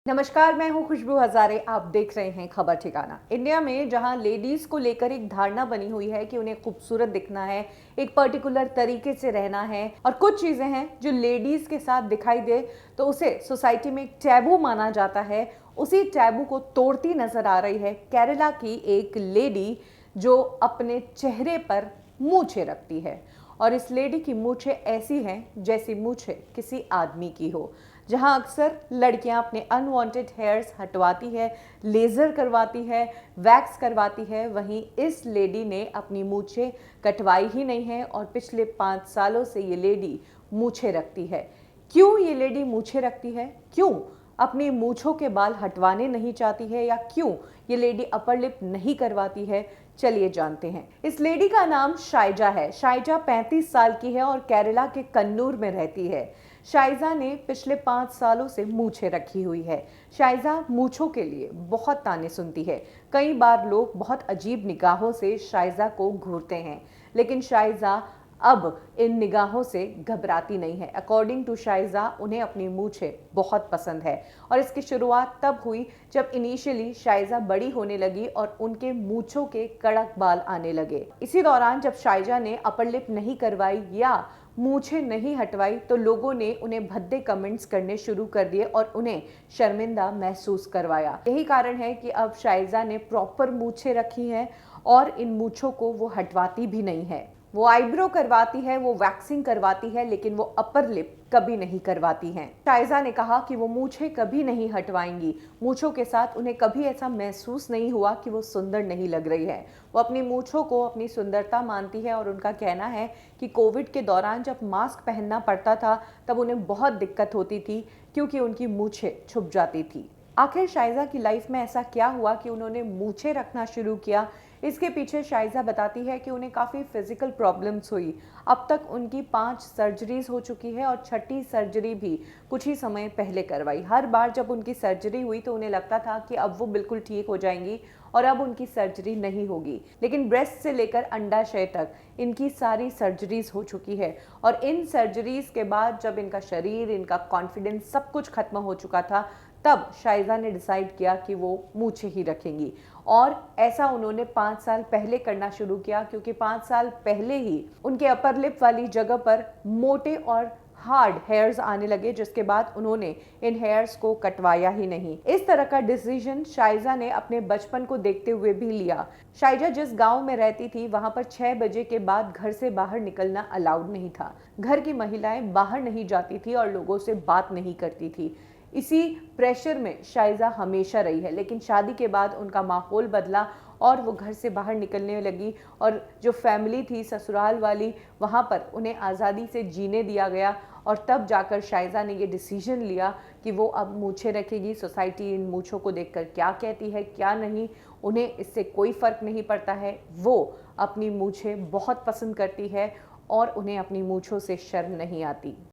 नमस्कार, मैं हूं खुशबू हजारे। आप देख रहे हैं खबर ठिकाना। इंडिया में जहां लेडीज को लेकर एक धारणा बनी हुई है कि उन्हें खूबसूरत दिखना है, एक पर्टिकुलर तरीके से रहना है और कुछ चीजें हैं जो लेडीज के साथ दिखाई दे तो उसे सोसाइटी में एक टैबू माना जाता है। उसी टैबू को तोड़ती नजर आ रही है केरला की एक लेडी जो अपने चेहरे पर मूछें रखती है। और इस लेडी की मूछें ऐसी हैं जैसी मूछें किसी आदमी की हो। जहां अक्सर लड़कियां अपने अनवांटेड हेयर्स हटवाती है, लेजर करवाती है, वैक्स करवाती है, वहीं इस लेडी ने अपनी मूछें कटवाई ही नहीं है और पिछले 5 सालों से ये लेडी मूछें रखती है। क्यों ये लेडी मूछें रखती है, क्यों अपनी मूछों के बाल हटवाने नहीं चाहती है, या क्यों ये लेडी अपर लिप नहीं करवाती है, चलिए जानते हैं। इस लेडी का नाम शाइजा है। शाइजा 35 साल की है और केरला के कन्नूर में रहती है। शाइजा ने पिछले 5 सालों से मूछें रखी हुई है। शाइजा मूछों के लिए बहुत ताने सुनती है। कई बार लोग बहुत अजीब निगाहों से शाइजा को घूरते हैं, लेकिन शाइजा अब इन निगाहों से घबराती नहीं है। अकॉर्डिंग टू शाइजा, उन्हें अपनी मूछें बहुत पसंद है और इसकी शुरुआत तब हुई जब इनिशियली शाइजा बड़ी होने लगी और उनके मूछों के कड़क बाल आने लगे। इसी दौरान जब शाइजा ने अपर लिप नहीं करवाई या मूछें नहीं हटवाई तो लोगों ने उन्हें भद्दे कमेंट्स करने शुरू कर दिए और उन्हें शर्मिंदा महसूस करवाया। यही कारण है कि अब शाइजा ने प्रॉपर मूछें रखी हैं और इन मूछों को वो हटवाती भी नहीं है। वो आईब्रो करवाती है, वो वैक्सिंग करवाती है, लेकिन वो अपर लिप कभी नहीं करवाती हैं। शाइजा ने कहा कि वो मूछें कभी नहीं हटवाएंगी। मूछों के साथ उन्हें कभी ऐसा महसूस नहीं हुआ कि वो सुंदर नहीं लग रही है। वो अपनी मूछों को अपनी सुंदरता मानती है और उनका कहना है कि कोविड के दौरान जब मास्क पहनना पड़ता था तब उन्हें बहुत दिक्कत होती थी क्योंकि उनकी मूछें छुप जाती थी। आखिर शाइजा की लाइफ में ऐसा क्या हुआ कि उन्होंने मूछें रखना शुरू किया? इसके पीछे शाइजा बताती है कि उन्हें काफ़ी फिजिकल प्रॉब्लम्स हुई। अब तक उनकी 5 सर्जरीज हो चुकी है और 6ठी सर्जरी भी कुछ ही समय पहले करवाई। हर बार जब उनकी सर्जरी हुई तो उन्हें लगता था कि अब वो बिल्कुल ठीक हो जाएंगी और अब उनकी सर्जरी नहीं होगी, लेकिन ब्रेस्ट से लेकर अंडाशय तक इनकी सारी सर्जरीज हो चुकी है। और इन सर्जरीज के बाद जब इनका शरीर, इनका कॉन्फिडेंस सब कुछ खत्म हो चुका था, तब शाइजा ने डिसाइड किया कि वो मूछें ही रखेंगी। और ऐसा उन्होंने 5 साल पहले करना शुरू किया क्योंकि 5 साल पहले ही उनके अपर लिप वाली जगह पर मोटे और हार्ड हेयर्स आने लगे, जिसके बाद उन्होंने इन हेयर्स को कटवाया ही नहीं। इस तरह का डिसीजन शाइजा ने अपने बचपन को देखते हुए भी लिया। शाइजा जिस गांव में रहती थी वहां पर 6 बजे के बाद घर से बाहर निकलना अलाउड नहीं था। घर की महिलाएं बाहर नहीं जाती थी और लोगों से बात नहीं करती थी। इसी प्रेशर में शाइजा हमेशा रही है, लेकिन शादी के बाद उनका माहौल बदला और वो घर से बाहर निकलने लगी और जो फैमिली थी ससुराल वाली, वहाँ पर उन्हें आज़ादी से जीने दिया गया। और तब जाकर शाइजा ने ये डिसीजन लिया कि वो अब मूछें रखेगी। सोसाइटी इन मूछों को देखकर क्या कहती है क्या नहीं, उन्हें इससे कोई फ़र्क नहीं पड़ता है। वो अपनी मूछें बहुत पसंद करती है और उन्हें अपनी मूछों से शर्म नहीं आती।